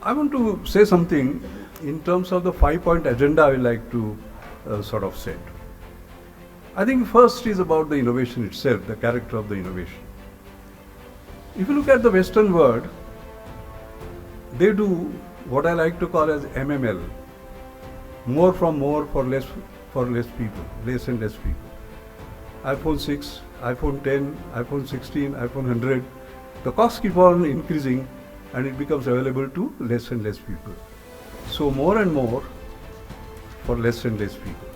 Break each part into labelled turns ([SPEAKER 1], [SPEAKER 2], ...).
[SPEAKER 1] I want to say something in terms of the 5-point agenda I would like to sort of set. I think first is about the innovation itself, the character of the innovation. If you look at the Western world, they do what I like to call as MML, more from more for less people, less and less people. iPhone 6, iPhone 10, iPhone 16, iPhone 100, the costs keep on increasing and it becomes available to less and less people. So more and more for less and less people.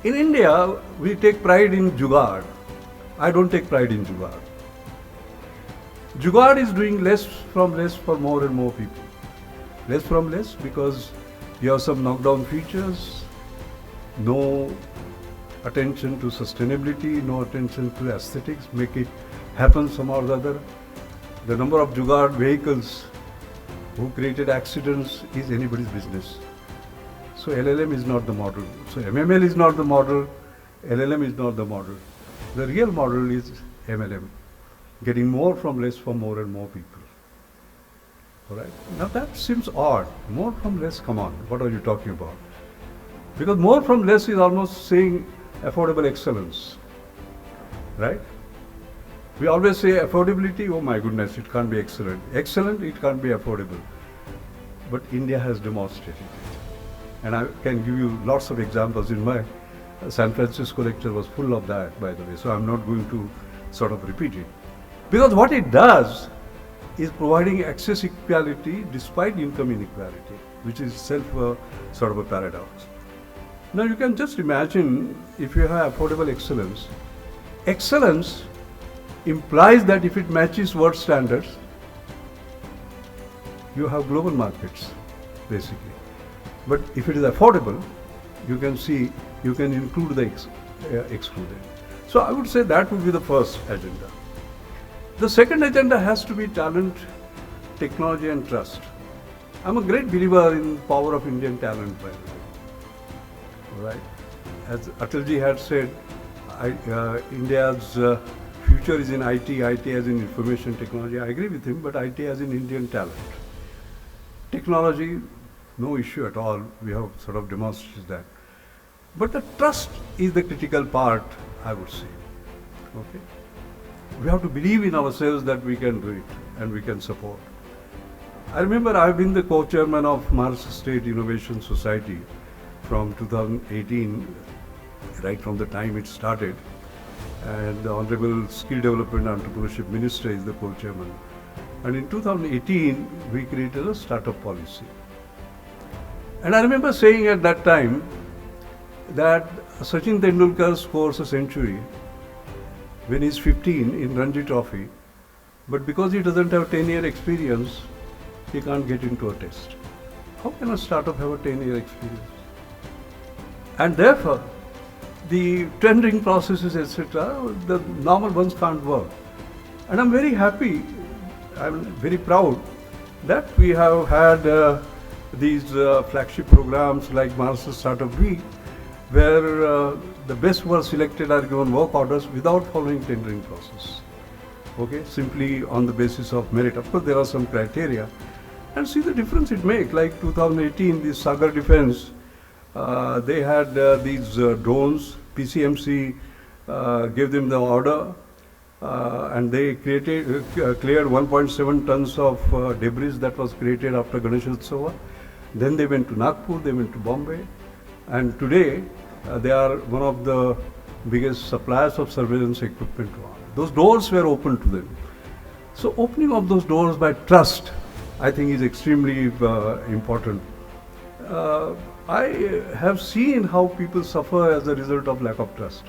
[SPEAKER 1] In India, we take pride in Jugaad. I don't take pride in Jugaad. Jugaad is doing less from less for more and more people. Less from less because you have some knockdown features, no attention to sustainability, no attention to aesthetics, make it happen somehow or the other. The number of Jugaad vehicles who created accidents is anybody's business. So LLM is not the model. So MML is not the model. LLM is not the model. The real model is MLM, getting more from less for more and more people. All right. Now that seems odd. More from less, come on. What are you talking about? Because more from less is almost saying affordable excellence. Right? We always say affordability, oh my goodness, it can't be excellent. Excellent, it can't be affordable. But India has demonstrated it. And I can give you lots of examples. In my San Francisco lecture was full of that, by the way, so I'm not going to sort of repeat it. Because what it does is providing access equality despite income inequality, which is itself sort of a paradox. Now you can just imagine if you have affordable excellence, excellence implies that if it matches world standards, you have global markets, basically. But if it is affordable, you can see, you can include the excluded. So I would say that would be the first agenda. The second agenda has to be talent, technology and trust. I'm a great believer in power of Indian talent, by the way. Right? As Atalji had said, India's future is in IT as in information technology. I agree with him, but IT as in Indian talent. Technology, no issue at all. We have sort of demonstrated that. But the trust is the critical part, I would say. Okay? We have to believe in ourselves that we can do it and we can support. I remember I've been the co-chairman of Maharashtra State Innovation Society from 2018, right from the time it started. And the Honorable Skill Development and Entrepreneurship Minister is the co-chairman. And in 2018, we created a startup policy. And I remember saying at that time that Sachin Tendulkar scores a century when he's 15 in Ranji Trophy, but because he doesn't have 10-year experience, he can't get into a test. How can a startup have a 10-year experience? And therefore, the tendering processes, etc., the normal ones can't work. And I'm very happy, I'm very proud that we have had these flagship programs like Maharashtra Startup Week, where the best were selected are given work orders without following tendering process. Okay, simply on the basis of merit. Of course, there are some criteria. And see the difference it makes. Like 2018, the Sagar Defense, they had these drones. PCMC gave them the order, and they cleared 1.7 tons of debris that was created after Ganesh Utsava. Then they went to Nagpur, they went to Bombay, and today they are one of the biggest suppliers of surveillance equipment. Those doors were open to them. So opening of those doors by trust, I think, is extremely important. I have seen how people suffer as a result of lack of trust.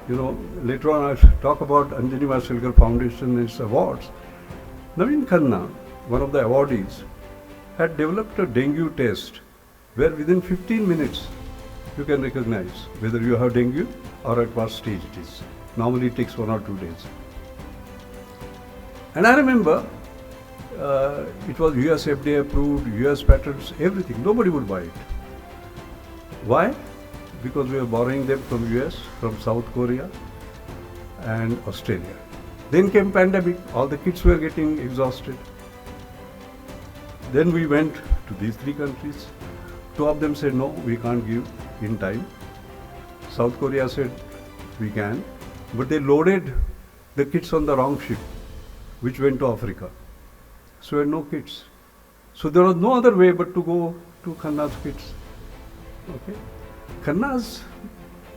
[SPEAKER 1] You know, later on I'll talk about Anjani Mashelkar Foundation and its awards. Naveen Khanna, one of the awardees, had developed a dengue test where within 15 minutes you can recognize whether you have dengue or at what stage it is. Normally it takes 1 or 2 days. And I remember it was US FDA approved, US patents, everything. Nobody would buy it. Why? Because we were borrowing them from US, from South Korea and Australia. Then came pandemic, all the kits were getting exhausted. Then we went to these 3 countries. 2 of them said, no, we can't give in time. South Korea said, we can. But they loaded the kits on the wrong ship, which went to Africa. So we had no kits. So there was no other way but to go to Khanna's kits. Okay. Khanna's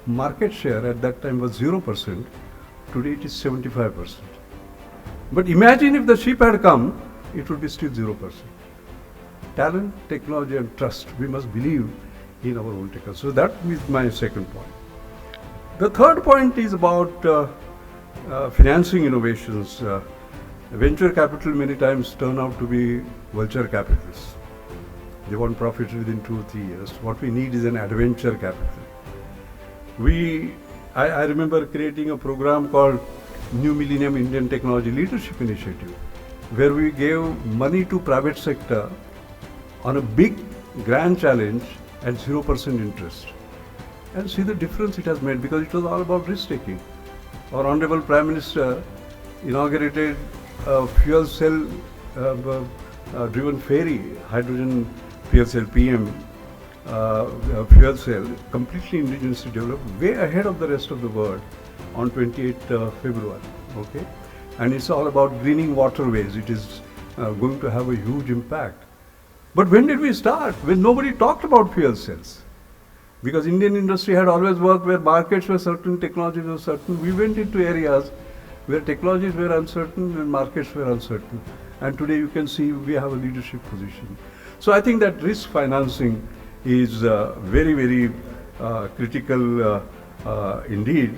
[SPEAKER 1] market share at that time was 0%. Today it is 75%. But imagine if the ship had come, it would be still 0%. Talent, technology and trust. We must believe in our own technology. So that is my second point. The third point is about financing innovations. Venture capital many times turn out to be vulture capitalists. They want profits within 2 or 3 years. What we need is an adventure capital. I remember creating a program called New Millennium Indian Technology Leadership Initiative, where we gave money to private sector on a big grand challenge at 0% interest. And see the difference it has made, because it was all about risk taking. Our Honorable Prime Minister inaugurated a fuel cell driven ferry, hydrogen fuel cell PM fuel cell, completely indigenously developed, way ahead of the rest of the world on 28th February. Okay? And it's all about greening waterways. It is going to have a huge impact. But when did we start? When nobody talked about fuel cells. Because Indian industry had always worked where markets were certain, technologies were certain. We went into areas where technologies were uncertain and markets were uncertain. And today you can see we have a leadership position. So I think that risk financing is very, very critical indeed.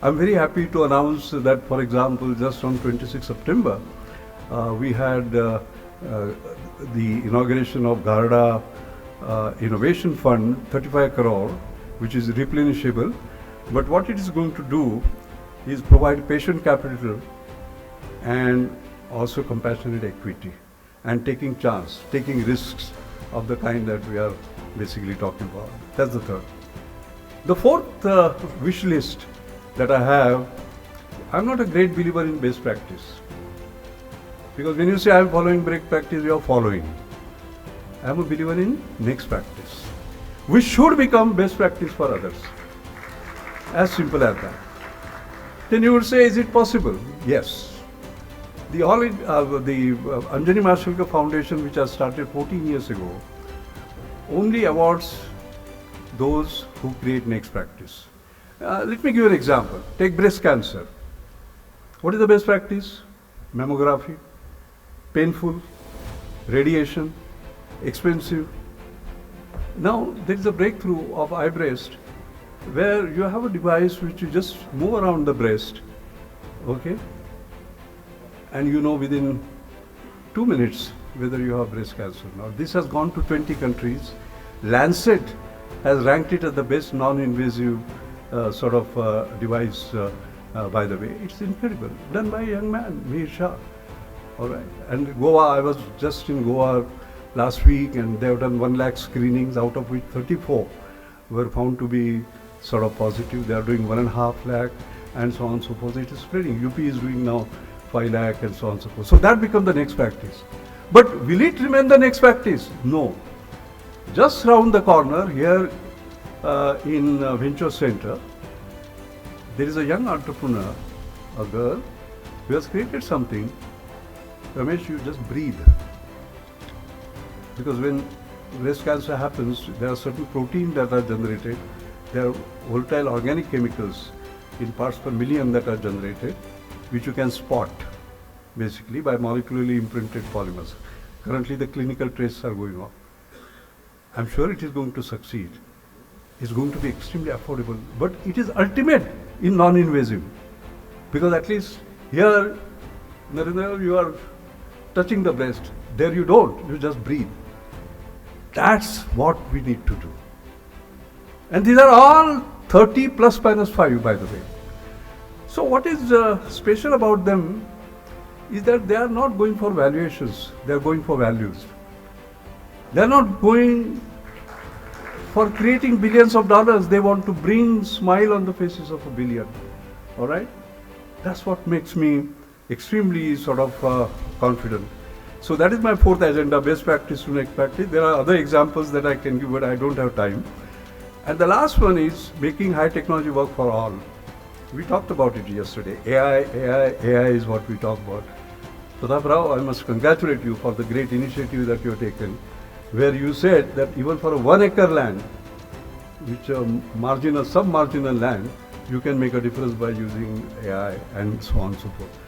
[SPEAKER 1] I'm very happy to announce that, for example, just on 26 September, we had the inauguration of Garda Innovation Fund, 35 crore, which is replenishable. But what it is going to do is provide patient capital and also compassionate equity and taking chance, taking risks of the kind that we are basically talking about. That's the third. The fourth wish list that I have, I'm not a great believer in best practice. Because when you say I'm following best practice, you are following. I'm a believer in next practice. We should become best practice for others. As simple as that. Then you would say, is it possible? Yes. The Anjani Mashelkar Foundation, which I started 14 years ago, only awards those who create next practice. Let me give you an example. Take breast cancer. What is the best practice? Mammography, painful, radiation, expensive. Now there is a breakthrough of iBreast where you have a device which you just move around the breast, okay, and you know within 2 minutes whether you have breast cancer. Now this has gone to 20 countries. Lancet has ranked it as the best non-invasive device, by the way. It's incredible. Done by a young man, Mir Shah. All right. And Goa, I was just in Goa last week and they have done 1 lakh screenings, out of which 34 were found to be positive. They are doing 1.5 lakh and so on and so forth. It is spreading. UP is doing now 5 lakh and so on and so forth. So that becomes the next practice. But will it remain the next practice? No. Just round the corner here in Venture Center, there is a young entrepreneur, a girl, who has created something. Ramesh, you just breathe. Because when breast cancer happens, there are certain proteins that are generated. There are volatile organic chemicals in parts per million that are generated, which you can spot basically by molecularly imprinted polymers. Currently the clinical tests are going on. I'm sure it is going to succeed. It's going to be extremely affordable, but it is ultimate in non-invasive. Because at least here, Narendra, you are touching the breast. There you don't, you just breathe. That's what we need to do. And these are all 30 plus minus 5, by the way. So what is special about them is that they are not going for valuations, they are going for values. They are not going for creating billions of dollars, they want to bring smile on the faces of a billion. All right? That's what makes me extremely confident. So that is my fourth agenda, best practice to next practice. There are other examples that I can give, but I don't have time. And the last one is making high technology work for all. We talked about it yesterday. AI is what we talk about. Pratap Rao, I must congratulate you for the great initiative that you have taken, where you said that even for a 1 acre land, which marginal, sub-marginal land, you can make a difference by using AI and so on and so forth.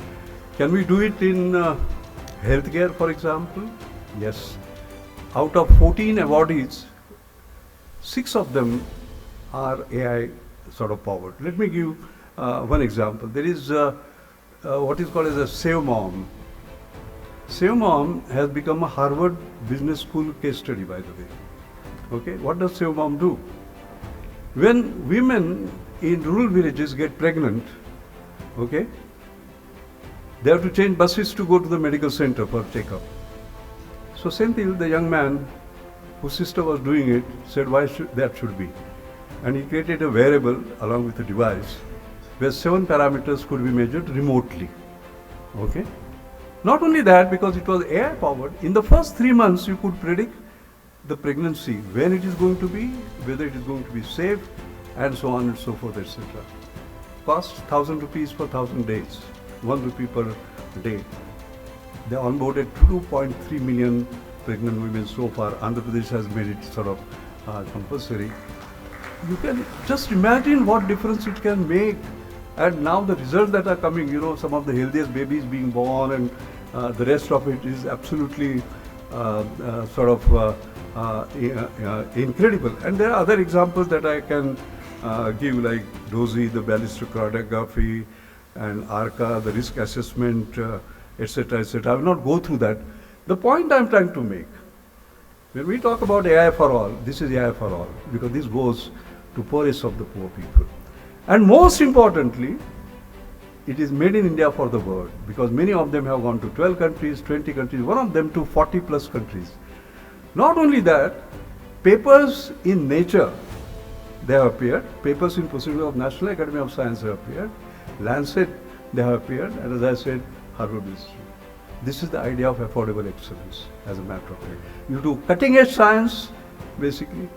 [SPEAKER 1] Can we do it in healthcare, for example? Yes. Out of 14 awardees, 6 of them are AI sort of powered. Let me give one example. There is what is called as a Save Mom. Save Mom has become a Harvard Business School case study, by the way. Okay, what does Save Mom do? When women in rural villages get pregnant, okay, they have to change buses to go to the medical center for checkup. So same thing, the young man whose sister was doing it said, why should that should be? And he created a wearable along with a device where 7 parameters could be measured remotely. Okay. Not only that, because it was AI powered, in the first 3 months you could predict the pregnancy, when it is going to be, whether it is going to be safe, and so on and so forth, etc. Cost 1,000 rupees for 1,000 days, 1 rupee per day. They onboarded 2.3 million pregnant women so far. Andhra Pradesh has made it sort of compulsory. You can just imagine what difference it can make. And now the results that are coming, you know, some of the healthiest babies being born, and the rest of it is absolutely incredible. And there are other examples that I can give, like DOSI, the ballistic cartography, and ARCA, the risk assessment, etc., etc. I will not go through that. The point I am trying to make, when we talk about AI for all, this is AI for all, because this goes to poorest of the poor people. And most importantly, it is made in India for the world, because many of them have gone to 12 countries, 20 countries, one of them to 40 plus countries. Not only that, papers in Nature, they have appeared, papers in Pursuit of National Academy of Science have appeared, Lancet, they have appeared, and as I said, Harvard Business School. This is the idea of affordable excellence, as a matter of fact. You do cutting edge science, basically,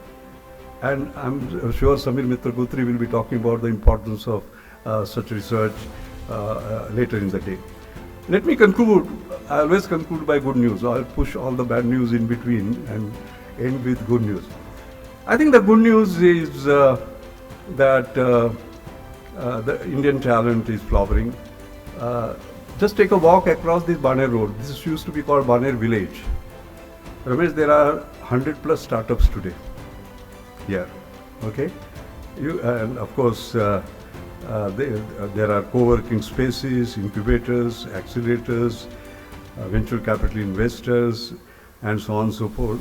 [SPEAKER 1] and I'm sure Samir Mitra Gutri will be talking about the importance of such research later in the day. Let me conclude. I always conclude by good news. I'll push all the bad news in between and end with good news. I think the good news is that the Indian talent is flowering. Just take a walk across this Baner Road. This used to be called Baner Village. Ramesh, there are 100 plus startups today. Yeah, okay. And of course, there are co-working spaces, incubators, accelerators, venture capital investors, and so on and so forth.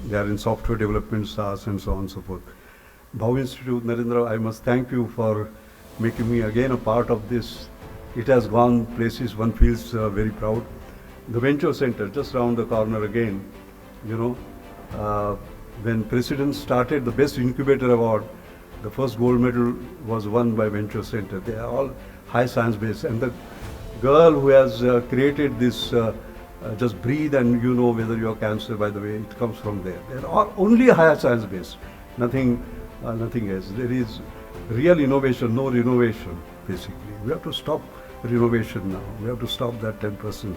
[SPEAKER 1] They are in software development, SaaS, and so on and so forth. Bhau Institute, Narendra, I must thank you for making me again a part of this. It has gone places one feels very proud. The Venture Center, just around the corner again, you know, when President started the Best Incubator Award, the first gold medal was won by Venture Center. They are all high science based. And the girl who has created this, just breathe and you know whether you have cancer, by the way, it comes from there. They are all only high science based, nothing else. There is real innovation, no renovation, basically. We have to stop renovation now. We have to stop that 10%.